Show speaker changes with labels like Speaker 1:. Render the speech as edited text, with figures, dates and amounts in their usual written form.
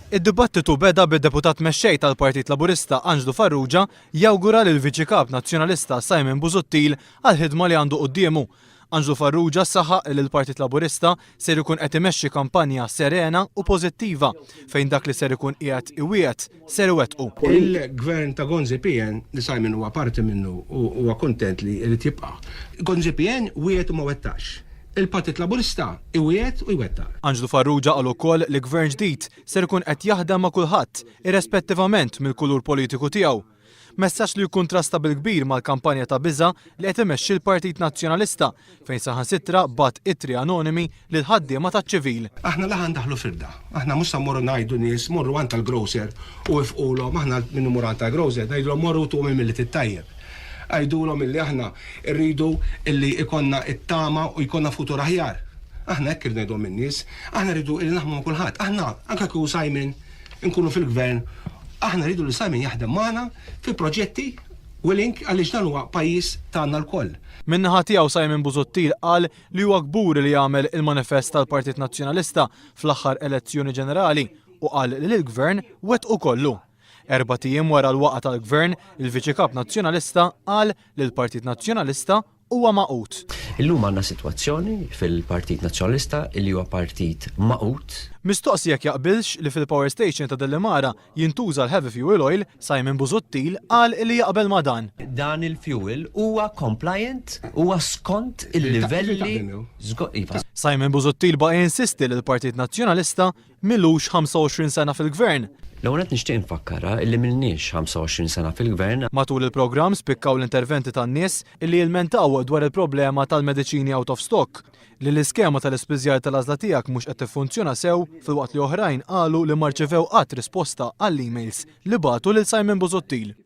Speaker 1: Id-dibattitu beda bid-deputat mexxej tal-Partit Laburista Anġlu Farrugia jawgura lil viċi kap nazzjonalista Simon Busuttil għal-ħidma li għandu qudiemu. Anġlu Farrugia saħaq li l-Partit Laburista ser ikun qed imexxi kampanja serena u pożittiva fejn dak li ser ikun qiegħed iwiegħed ser iwettqu.
Speaker 2: Il-gvern ta' Gonzipien li Simon huwa parti minnu u huwa kuntent li jrid jibqa'. Gonzipien wieħed u ma wettax. Il-Partit Laburista iwiet u jwettaq.
Speaker 1: Anġlu Farrugia qal ukoll li gvern ġdid ser ikun qed jaħdem ma' kulħadd irrispettivament mill-kulur politiku tiegħu. Messaġġ li jkuntrasta bil-kbir mal-kampanja ta' biża' li qed imexxi l-Partit Nazzjonalista fejn saħansittra bat ittri anonimi lil ħaddiema taċ-ċivil.
Speaker 2: Aħna laħan daħlu firda. Aħna mhux sa mmorru ngħidu nies morru għand tal-grocer u wifqulhom aħna minnu mur għand tal-grocer ngħidulhom morru tuhom milli tittajjeb. Għajdulhom illi aħna rridu illi ikonna it-tama u jkollna futur aħjar. Aħna hekk ngħidhom min-nies, aħna rridu illi naħdmu ma' kulħadd. Aħna anke kieku Simon nkunu fil-gvern, aħna rridu li Simon jaħdem magħna fi proġetti willing għaliex dan huwa pajjiż tagħna lkoll.
Speaker 1: Min-naħa tiegħu Simon Busuttil qal li huwa kbur li jagħmel il-manifest tal-Partit Nazzjonalista fl-aħħar elezzjoni ġenerali u qal li l-gvern wettqu kollu. 4 ijiem wara l-waqgħa tal-gvern, il-Viċi Kap Nazzjonalista qal li l-Partit Nazzjonalista huwa maqut.
Speaker 3: Illum għandna sitwazzjoni fil-Partit Nazzjonalista li huwa partit maqut.
Speaker 1: Mistoqsi jekk jaqbilx li fil-Power Station ta' Dellimara jintuża l-heavy fuel oil, Simon Busuttil qal li jaqbel ma' dan.
Speaker 3: Dan il-fuel huwa compliant, huwa skont il-livelli.
Speaker 1: Simon Busuttil baqa' jinsisti li l-Partit Nazzjonalista milux 25 sena fil-gvern.
Speaker 3: L-għonet nixtieq nfakkara illi milniex 25 sena fil-gvern.
Speaker 1: Matul il-programm spikkaw l-interventi tan-nies illi jilmentaw dwar il-problema tal-mediċini out of stock li l-iskema tal-ispiżjar tal-għażla tiegħek mhux qed tiffunzjona sew filwaqt li oħrajn qalu li ma rċevew qatt risposta għall-emails li bagħtu lil Simon Busuttil.